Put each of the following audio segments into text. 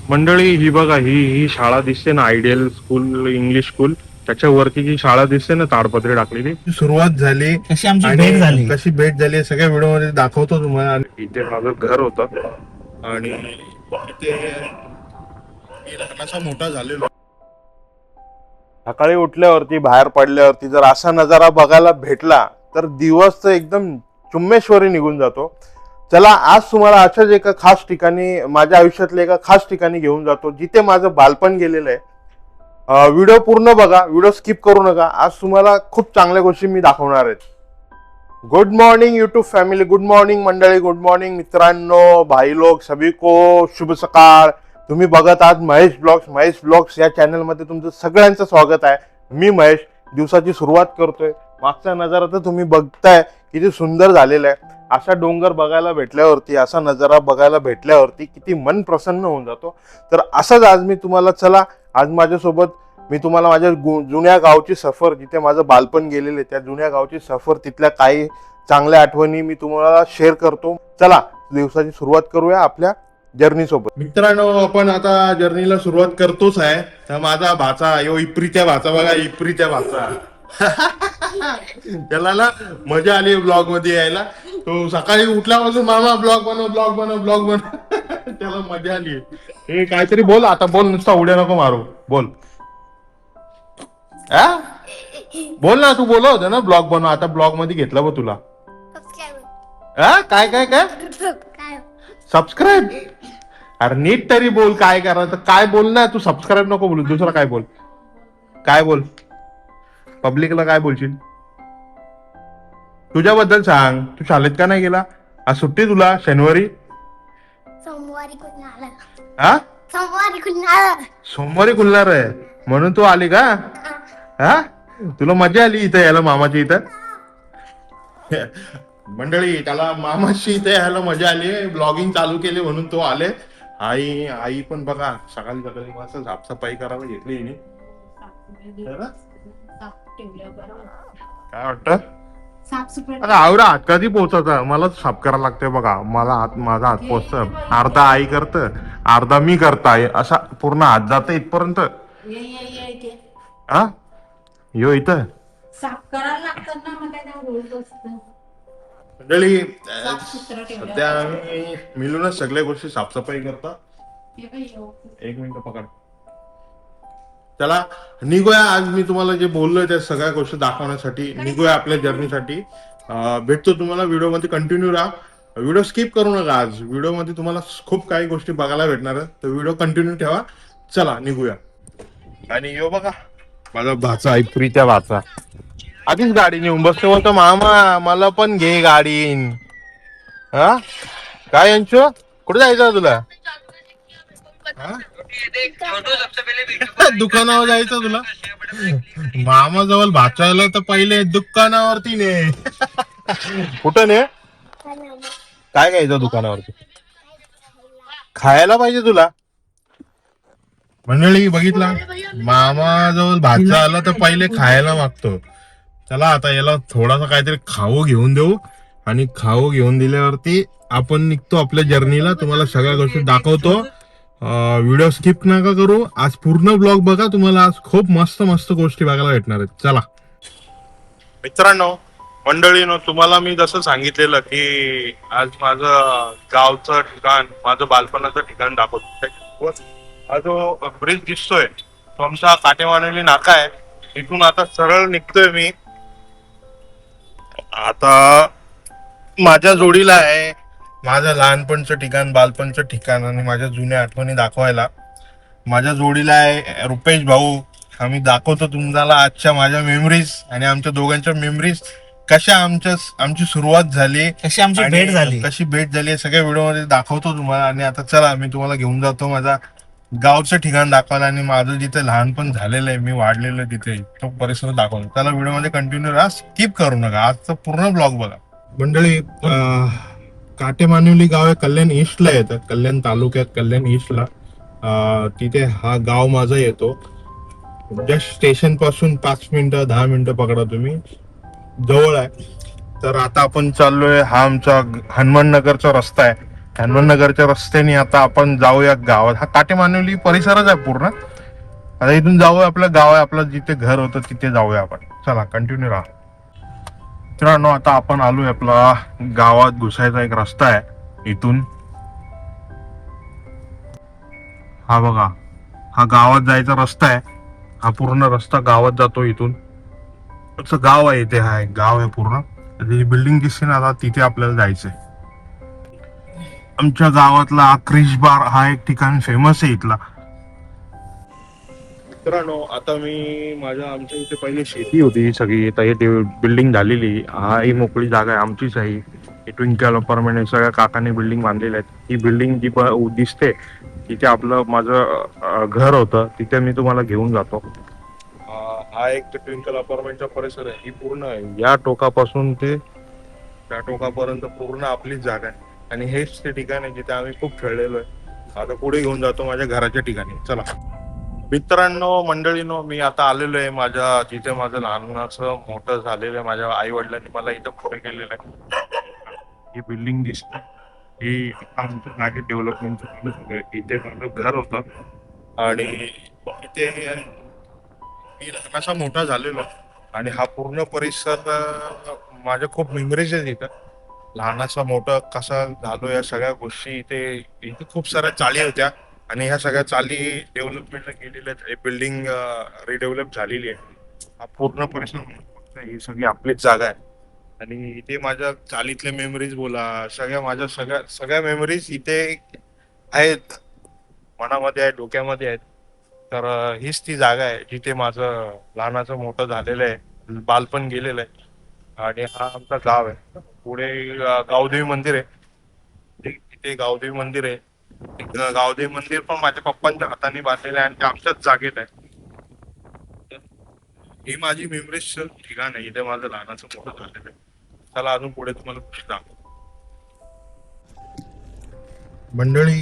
मंडळी ही बघा, ही शाळा दिसते ना, आयडियल स्कूल इंग्लिश स्कूल, त्याच्यावरती जी शाळा दिसते ना ताडपत्री टाकलेली, सुरुवात झाली, कशी आमची भेट झाली. कशी भेट झाली सगळ्या व्हिडिओ मध्ये दाखवतो तुम्हाला. आणि इथे माझं घर होतं आणि इथे मी लहानासा मोठा झालेलो. सकाळी उठल्यावरती बाहेर पडल्यावरती जर असा नजारा बघायला भेटला तर दिवस तर एकदम चुम्मेश्वरी निघून जातो. चला, आज तुम्हाला अशाच एका खास ठिकाणी, माझ्या आयुष्यातल्या एका खास ठिकाणी घेऊन जातो जिथे माझं बालपण गेलेलं आहे. व्हिडिओ पूर्ण बघा, व्हिडिओ स्किप करू नका. आज तुम्हाला खूप चांगल्या गोष्टी मी दाखवणार आहेत. Good morning YouTube family, good morning मंडळी, गुड मॉर्निंग मित्रांनो, भाई लोग सभी को शुभ सकाळ. तुम्ही बघत आहात महेश ब्लॉग्स या चॅनलमध्ये तुमचं सगळ्यांचं स्वागत आहे. मी महेश दिवसाची सुरुवात करतोय. मागचा नजारा तर तुम्ही बघताय किती सुंदर झालेला आहे. असा डोंगर बघायला भेटल्यावरती, असा नजारा बघायला भेटल्यावरती किती मन प्रसन्न होऊन जातो. तर असंच आज मी तुम्हाला, चला आज माझ्यासोबत मी तुम्हाला माझ्या जुन्या गावची सफर, जिथे माझं बालपण गेलेलं आहे, त्या जुन्या गावची सफर, तिथल्या काही चांगल्या आठवणी मी तुम्हाला शेअर करतो. चला दिवसाची सुरुवात करूया आपल्या जर्नी सोबत. मित्रांनो, आपण आता जर्नीला सुरुवात करतोच आहे. तर माझा भाचा, यो इप्रीच्या भाचा बघा, इप्रीच्या भाचा त्याला ना मजा आली ब्लॉग मध्ये यायला. तो सकाळी उठल्यापासून मामा ब्लॉग बनव त्याला मजा आली. हे काहीतरी बोल आता, बोल, नुसता उड्या नको मारू, बोल. बोल ना, तू बोलव होतं ना ब्लॉग बनव. आता ब्लॉग मध्ये घेतलं बघ तुला. काय काय काय सबस्क्राईब? अरे नीट तरी बोल, काय करायचं काय बोल ना. तू सबस्क्राईब नको बोलू, दुसरं काय बोल. काय बोल, पब्लिकला काय बोलशील? तुझ्याबद्दल सांग. तू शाळेत का नाही गेला? आज सुट्टी तुला शनिवारी? सोमवारी खुलणार आहे म्हणून तू आली का? हा, तुला मजा आली इथं यायला, मामाची इथं. मंडळी, त्याला मामाची इथे यायला मजा आली. ब्लॉगिंग चालू केली म्हणून तो आले. आई पण बघा सकाळी सकाळी मस्त साफसफाई करायला घेतली. काय वाटतं? अरे आवरा हात कधी पोहोचत, मला साफ करायला लागतंय बघा. माझा हात पोचत, अर्धा आई करत, अर्धा मी करताय, असा पूर्ण हात जात इथपर्यंत. हा, यो इथं साफ करायला लागतात ना, मग काय रोज असतं. मंडळी, सध्या आम्ही मिळूनच सगळ्या गोष्टी साफसफाई करता. एक मिनिट पकड. चला निघूया. आज मी तुम्हाला जे बोललोय त्या सगळ्या गोष्टी दाखवण्यासाठी निघूया आपल्या जर्नीसाठी. भेटतो तुम्हाला व्हिडिओ मध्ये, कंटिन्यू राहा. व्हिडिओ स्किप करू नका. आज व्हिडिओ मध्ये तुम्हाला खूप काही गोष्टी बघायला भेटणार आहेत, तर व्हिडिओ कंटिन्यू ठेवा. चला निघूया. आणि यो बघा माझा भाचा, ऐप्रीच्या भाचा, आधीच गाडी नेऊन बसतो. बोलतो मामा मला पण घे गाडीन. हा काय यांचो, कुठे जायचं तुला? दुकानावर जायचं तुला? मामा जवळ भाचायला तर पहिले दुकानावरती ने. कुठं ने? काय घ्यायचं दुकानावरती? खायला पाहिजे तुला? मंडळी बघितला, मामा जवळ भाचा आला तर पहिले खायला मागतो. चला आता याला थोडासा काहीतरी खाऊ घेऊन देऊ, आणि खाऊ घेऊन दिल्यावरती आपण निघतो आपल्या जर्नीला. तुम्हाला सगळ्या गोष्टी दाखवतो. व्हिडिओ स्किप नका करू. आज पूर्ण ब्लॉग बघा, तुम्हाला आज खूप मस्त मस्त गोष्टी बघायला भेटणार आहेत. चला मित्रांनो, मंडळीनो, तुम्हाला मी जसं सांगितलेलं की आज माझं गावचं ठिकाण, माझं बालपणाचं ठिकाण दाखवतो. हा जो ब्रिज दिसतोय तो आमचा काटेमानवली नाका आहे. इथून आता सरळ निघतोय मी. आता माझ्या जोडीला आहे माझं लहानपणचं ठिकाण, बालपणचं ठिकाण आणि माझ्या जुन्या आठवणी दाखवायला. माझ्या जोडीला आहे रुपेश भाऊ. आम्ही दाखवतो तुम्हाला आजच्या माझ्या मेमरीज आणि आमच्या दोघांच्या मेमरीज, कशा आमची सुरुवात झाली, कशी आमची भेट झाली, सगळ्या व्हिडिओ मध्ये दाखवतो तुम्हाला. आणि आता चला मी तुम्हाला घेऊन जातो माझा गावचं ठिकाण दाखवायला, आणि माझं जिथे लहानपण झालेलं आहे, मी वाढलेलं आहे तिथे, तो परिसर दाखवतो. त्याला व्हिडिओ मध्ये कंटिन्यू राहा, स्किप करू नका. आजचा पूर्ण ब्लॉग बघा. मंडळी, काटेमानवली गाव आहे, कल्याण ईस्टला येतं, कल्याण तालुक्यात, कल्याण ईस्टला. तिथे हा गाव माझा येतो. जस्ट स्टेशन पासून 5 मिनिटं 10 मिनिटं पकडा तुम्ही, जवळ आहे. तर आता आपण चाललोय, हा आमचा हनुमान नगरचा रस्ता आहे. हनुमाननगरच्या रस्त्याने आता आपण जाऊया गावात. हा काटेमानवली परिसरच आहे पूर्ण. आता इथून जाऊया आपलं गाव आहे, आपलं जिथे घर होतं तिथे जाऊया आपण. चला कंटिन्यू राहा मित्रांनो. आता आपण आलोय, आपला गावात घुसायचा एक रस्ता आहे इथून. हा बघा, हा गावात जायचा रस्ता आहे. हा पूर्ण रस्ता गावात जातो इथून. असं गाव आहे इथे, हा एक गाव आहे पूर्ण. जी बिल्डिंग दिसते ना आता तिथे आपल्याला जायचंय. आमच्या गावातला हा क्रिश बार हा एक ठिकाण फेमस आहे इथला. मित्रांनो आता मी आमच्या इथे पहिले शेती होती ही सगळी. आता हे बिल्डिंग झालेली, हा ही मोकळी जागा आहे आमचीच आहे. ही ट्विंकल अपार्टमेंट सगळ्या काकांनी बिल्डिंग बांधलेल्या आहेत. ही बिल्डिंग जी दिसते तिथे आपलं माझं घर होतं, तिथे मी तुम्हाला घेऊन जातो. हा एक ट्विंकल अपार्टमेंटचा परिसर आहे. ही पूर्ण या टोकापासून ते त्या टोकापर्यंत पूर्ण आपलीच जागा आहे. आणि हेच ते ठिकाण आहे जिथे आम्ही खूप खेळलेलो आहे. आता पुढे घेऊन जातो माझ्या घराच्या ठिकाणी. चला मित्रांनो, मंडळीनो, मी आता आलेलो आहे जिथे माझं लहानाचं मोठं झालेलं आहे. माझ्या आई वडिलांनी मला इथं पुढे केलेलं आहे. ही बिल्डिंग दिसते, ही आमच्या जागेत डेव्हलपमेंट झालं. इथे माझं घर होतं आणि इथे मी लहानासा मोठा झालेलो. आणि हा पूर्ण परिसर माझ्या खूप मेमरीज आहेत इथं. लहानाचा मोठा कसा झालो या सगळ्या गोष्टी इथे खूप साऱ्या चाली होत्या. आणि ह्या सगळ्या चाली डेव्हलपमेंटला गेलेल्या आहेत. बिल्डिंग रिडेव्हलप झालेली आहे. हा पूर्ण परिसर ही सगळी आपलीच जागा आहे. आणि इथे माझ्या चालीतल्या मेमरीज बोला, माझ्या सगळ्या सगळ्या मेमरीज इथे आहेत, मनामध्ये आहेत, डोक्यामध्ये आहेत. तर हीच ती जागा आहे जिथे माझं लहानाचं मोठं झालेलं आहे, बालपण गेलेलं आहे. आणि हा आमचा गाव आहे. पुढे गावदेवी मंदिर आहे. तिथे गावदेवी मंदिर आहे. गावदेवी मंदिर पण माझ्या पप्पांच्या हाताने बांधलेलं आहे आणि ते आमच्याच जागेत आहे. ही माझी मेमरीज ठिकाण आहे, इथे माझं लहानाचं मोठं झालेलं आहे. चला अजून पुढे तुम्हाला गोष्ट दाखवतो. मंडळी,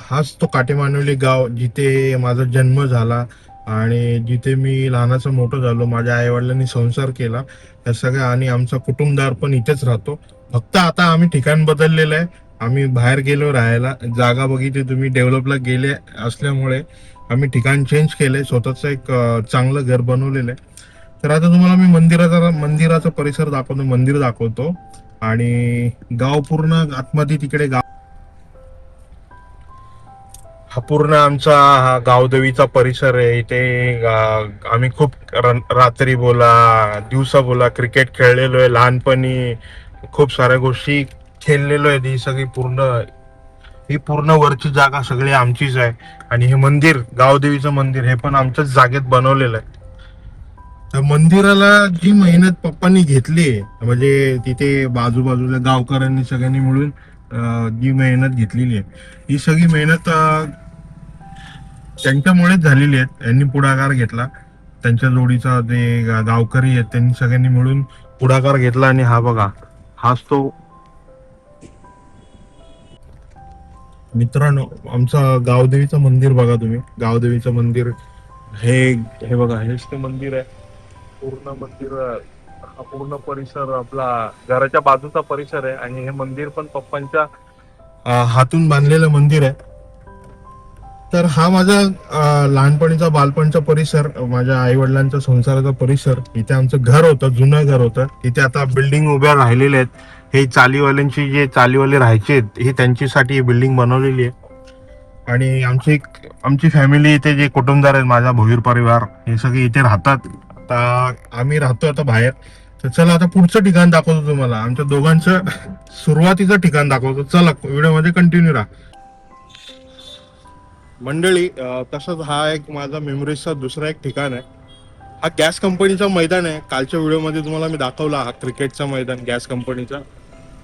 हाच तो काटेमानवली गाव जिथे माझा जन्म झाला आणि जिथे मी लहानाचं मोठं झालो. माझ्या आई वडिलांनी संसार केला या सगळ्या, आणि आमचा कुटुंबदार पण इथेच राहतो. फक्त आता आम्ही ठिकाण बदललेलं आहे. आम्ही बाहेर गेलो राहायला. जागा बघितली तुम्ही, डेव्हलपला गेले असल्यामुळे आम्ही ठिकाण चेंज केलंय. स्वतःच एक चांगलं घर बनवलेलं आहे. तर आता तुम्हाला मी मंदिराचा परिसर दाखवतो, मंदिर दाखवतो. आणि गाव पूर्ण आतमध्ये तिकडे हा पूर्ण आमचा हा गावदेवीचा परिसर आहे. इथे आम्ही खूप रात्री बोला, दिवसा बोला, क्रिकेट खेळलेलो आहे. लहानपणी खूप साऱ्या गोष्टी खेळलेलो आहे. ही पूर्ण वरची जागा सगळी आमचीच आहे. आणि हे मंदिर, गावदेवीचं मंदिर, हे पण आमच्याच जागेत बनवलेलं आहे. त्या मंदिराला जी मेहनत पप्पांनी घेतली, म्हणजे तिथे बाजूबाजूला गावकऱ्यांनी सगळ्यांनी मिळून जी मेहनत घेतलेली आहे, ही सगळी मेहनत त्यांच्यामुळेच झालेली आहे. यांनी पुढाकार घेतला, त्यांच्या जोडीचा जे गावकरी आहेत त्यांनी सगळ्यांनी मिळून पुढाकार घेतला. आणि हा बघा, हाच तो मित्रांनो आमचा गावदेवीचं मंदिर बघा तुम्ही. गावदेवीचं मंदिर हे बघा, हेच ते मंदिर आहे. पूर्ण मंदिर, हा पूर्ण परिसर आपला घराच्या बाजूचा परिसर आहे. आणि हे मंदिर पण पप्पांच्या हातून बांधलेलं मंदिर आहे. तर हा माझा लहानपणीचा बालपणचा परिसर, माझ्या आई वडिलांचा संसाराचा परिसर. इथे आमचं घर होतं, जुनं घर होतं. इथे आता बिल्डिंग उभ्या राहिलेल्या आहेत. हे जे चालीवाले राहायचे, हे त्यांच्यासाठी ही बिल्डिंग बनवलेली आहे. आणि आमची फॅमिली इथे, जे कुटुंबदार आहेत, माझा भोईर परिवार, हे सगळे इथे राहतात. आता आम्ही राहतो आता बाहेर. तर चला आता पुढचं ठिकाण दाखवतो तुम्हाला, आमच्या दोघांचं सुरुवातीचं ठिकाण दाखवतो. चला व्हिडिओमध्ये कंटिन्यू राहा. मंडळी, तसंच हा एक माझा मेमरीजचा दुसरा एक ठिकाण आहे. हा गॅस कंपनीचा मैदान आहे. कालच्या व्हिडिओमध्ये तुम्हाला मी दाखवला हा क्रिकेटचा मैदान, गॅस कंपनीचा.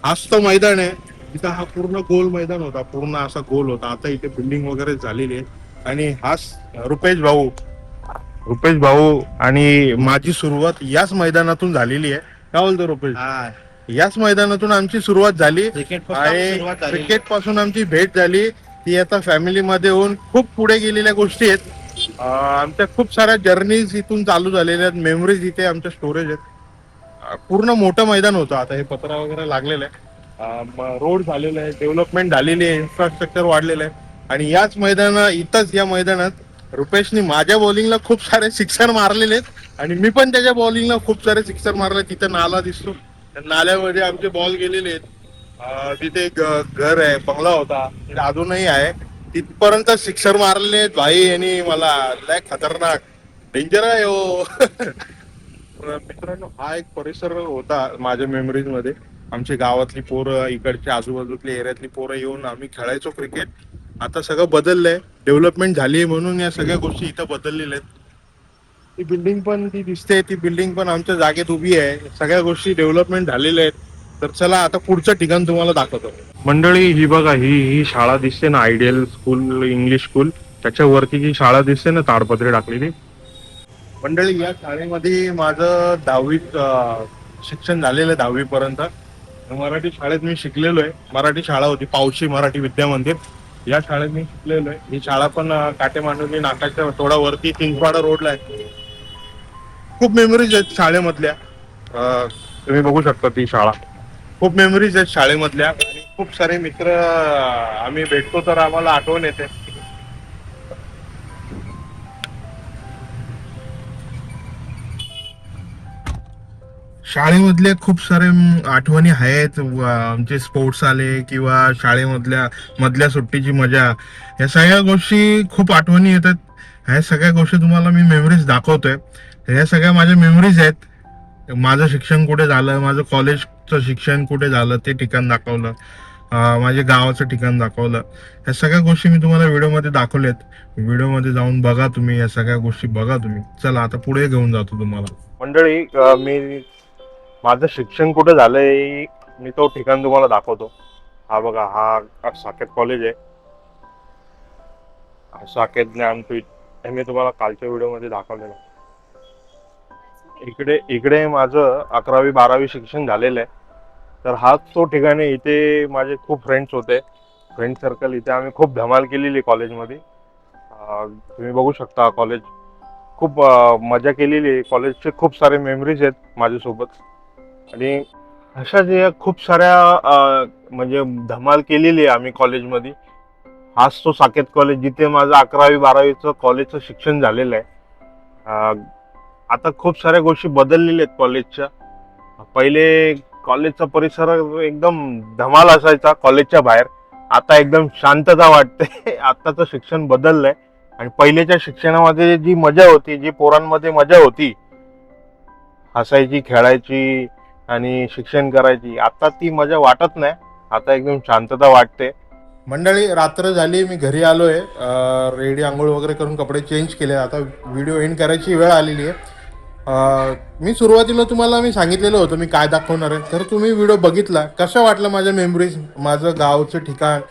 हाच तो मैदान आहे. तिथं हा पूर्ण गोल मैदान होता, पूर्ण असा गोल होता. आता इथे बिल्डिंग वगैरे झालेली आहे. आणि हाच रुपेश भाऊ आणि माझी सुरुवात याच मैदानातून झालेली आहे. काय बोलतो रुपेश? याच मैदानातून आमची सुरुवात झाली. क्रिकेट पासून आमची भेट झाली. ती आता फॅमिलीमध्ये होऊन खूप पुढे गेलेल्या गोष्टी आहेत. आमच्या खूप साऱ्या जर्नीज इथून चालू झालेल्या आहेत. मेमरीज इथे आमच्या स्टोरेज आहेत. पूर्ण मोठं मैदान होतं. आता हे पत्रा वगैरे लागलेलं आहे. रोड झालेला आहे, डेव्हलपमेंट झालेली आहे, इन्फ्रास्ट्रक्चर वाढलेलं आहे. आणि याच इथंच या मैदानात रुपेशनी माझ्या बॉलिंगला खूप सारे सिक्सर मारलेले आहेत आणि मी पण त्याच्या बॉलिंगला खूप सारे सिक्सर मारले. तिथं नाला दिसतो, त्या नाल्यामध्ये आमचे बॉल गेलेले आहेत. तिथे एक घर आहे, बंगला होता, तिथे अजूनही आहे. तिथपर्यंत सिक्सर मारलेले आहेत भाई यांनी मला. लय खतरनाक डेंजर आहे हो. मित्रांनो, हा एक परिसर होता माझ्या मेमरीज मध्ये. आमची गावातली पोरं, इकडच्या आजूबाजूतल्या एरियातली पोरं येऊन आम्ही खेळायचो क्रिकेट. आता सगळं बदललंय, डेव्हलपमेंट झाली म्हणून या सगळ्या गोष्टी इथं बदललेल्या आहेत. ती बिल्डिंग पण ती दिसते, ती बिल्डिंग पण आमच्या जागेत उभी आहे. सगळ्या गोष्टी डेव्हलपमेंट झालेल्या आहेत. तर चला आता पुढचं ठिकाण तुम्हाला दाखवतो. मंडळी, ही बघा, ही शाळा दिसते ना, आयडियल स्कूल, इंग्लिश स्कूल. त्याच्यावरती जी शाळा दिसते ना, ताडपत्री टाकलेली. मंडळी, या शाळेमध्ये माझं दहावीत शिक्षण झालेलं आहे, 10वी पर्यंत. मराठी शाळेत मी शिकलेलो आहे. मराठी शाळा होती, पावशी मराठी विद्या मंदिर. या शाळेत मी शिकलेलो आहे. ही शाळा पण काटेमांडवी नाकाच्या थोडा वरती चिंचवाडा रोडला आहे. खूप मेमरीज आहेत शाळेमधल्या. तुम्ही बघू शकता ती शाळा. खूप मेमरीज आहेत शाळेमधल्या आणि खूप सारे मित्र आम्ही भेटतो तर आम्हाला आठवण येते. शाळेमधले खूप सारे आठवणी आहेत. आमचे स्पोर्ट्स आले किंवा मधल्या सुट्टीची मजा, या सगळ्या गोष्टी खूप आठवणी येतात. ह्या सगळ्या गोष्टी तुम्हाला मी मेमरीज दाखवतोय. ह्या सगळ्या माझ्या मेमरीज आहेत. माझं शिक्षण कुठे झालं, माझं कॉलेजचं शिक्षण कुठे झालं ते ठिकाण दाखवलं, माझ्या गावाचं ठिकाण दाखवलं. ह्या सगळ्या गोष्टी मी तुम्हाला व्हिडिओमध्ये दाखवल्यात. व्हिडिओमध्ये जाऊन बघा तुम्ही, या सगळ्या गोष्टी बघा तुम्ही. चला आता पुढे घेऊन जातो तुम्हाला. मंडळी, मी माझं शिक्षण कुठे झालंय मी तो ठिकाण तुम्हाला दाखवतो. हा बघा, हा साकेत कॉलेज आहे. साकेत ज्ञानपीठ हे मी तुम्हाला कालच्या व्हिडिओमध्ये दाखवलेलं. इकडे माझं 11वी 12वी शिक्षण झालेलं आहे. तर हाच तो ठिकाण आहे. इथे माझे खूप फ्रेंड्स होते, फ्रेंड सर्कल. इथे आम्ही खूप धमाल केलेली कॉलेजमध्ये. तुम्ही बघू शकता कॉलेज. खूप मजा केलेली आहे. कॉलेजचे खूप सारे मेमरीज आहेत माझ्यासोबत. आणि अशा जे खूप साऱ्या म्हणजे धमाल केलेली आहे आम्ही कॉलेजमध्ये. हाच तो साकेत कॉलेज जिथे माझं 11वी 12वीचं कॉलेजचं शिक्षण झालेलं आहे. आता खूप साऱ्या गोष्टी बदललेल्या आहेत कॉलेजच्या. पहिले कॉलेजचा परिसर एकदम धमाल असायचा कॉलेजच्या बाहेर. आता एकदम शांतता वाटते. आताचं शिक्षण बदललंय आणि पहिलेच्या शिक्षणामध्ये जी मजा होती, जी पोरांमध्ये मजा होती, हसायची, खेळायची आणि शिक्षण करायची, आता ती मजा वाटत नाही. आता एकदम शांतता वाटते. मंडळी, रात्र झाली, मी घरी आलोय. रेडी, आंघोळ वगैरे करून कपडे चेंज केले. आता व्हिडिओ एंड करायची वेळ आलेली आहे. मी सुरुवातीला तुम्हाला मी सांगितलेलं होतं मी काय दाखवणार आहे. तर तुम्ही व्हिडिओ बघितला, कसं वाटलं माझ्या मेमरीज, माझं गावचं ठिकाण.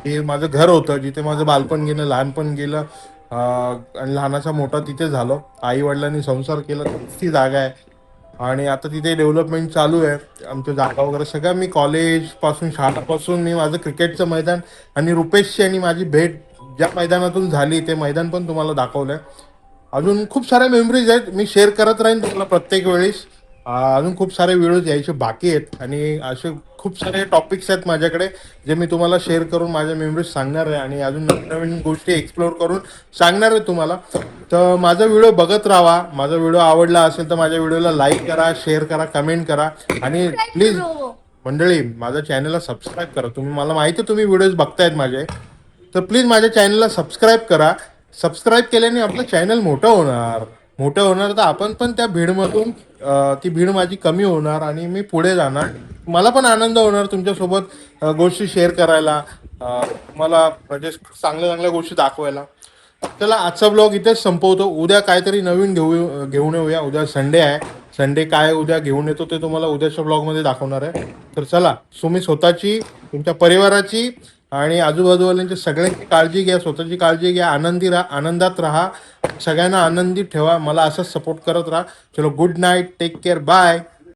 हे माझं घर होतं जिथे माझं बालपण गेलं, लहानपण गेलं, आणि लहानाचा मोठा तिथे झालो. आई वडिलांनी संसार केला, ती जागा आहे. आणि आता तिथे डेव्हलपमेंट चालू आहे. आमच्या जागा वगैरे सगळं, मी कॉलेजपासून, शाळापासून, मी माझं क्रिकेटचं मैदान आणि रुपेशची आणि माझी भेट ज्या मैदानातून झाली ते मैदान पण तुम्हाला दाखवलं आहे. अजून खूप साऱ्या मेमरीज आहेत, मी शेअर करत राहीन तुम्हाला प्रत्येक वेळेस. अजून खूप सारे व्हिडिओज यायचे बाकी आहेत आणि असे खूप सारे टॉपिक्स आहेत माझ्याकडे जे मी तुम्हाला शेअर करून माझ्या मेमरीज सांगणार आहे आणि अजून नवीन गोष्टी एक्सप्लोअर करून सांगणार आहे तुम्हाला. तर माझा व्हिडिओ बघत राहा. माझा व्हिडिओ आवडला असेल तर माझ्या व्हिडिओला लाईक करा, शेअर करा, कमेंट करा आणि प्लीज मंडळी माझ्या चॅनलला सबस्क्राईब करा. मला माहिती आहे तुम्ही व्हिडिओज बघतायत माझे, तर प्लीज माझ्या चॅनलला सबस्क्राईब करा. सबस्क्राईब केल्याने आपलं चॅनल मोठं होणार तर आपण पण त्या भीडमधून, ती भीड माझी कमी होणार आणि मी पुढे जाणार. मला पण आनंद होणार तुमच्यासोबत गोष्टी शेअर करायला, मला म्हणजे चांगल्या गोष्टी दाखवायला. चला, आजचा ब्लॉग इथेच संपवतो. उद्या काहीतरी नवीन घेऊन येऊया. उद्या संडे आहे. संडे काय उद्या घेऊन येतो ते तुम्हाला उद्याच्या ब्लॉगमध्ये दाखवणार आहे. तर चला, तुम्ही स्वतःची, तुमच्या परिवाराची आणि आजूबाजूवाल्यांची सगळ्यांची काळजी घ्या, स्वतःची काळजी घ्या, आनंदात राहा, सगळ्यांना आनंदी ठेवा. मला असंच सपोर्ट करत राहा. चलो, good night, take care, bye.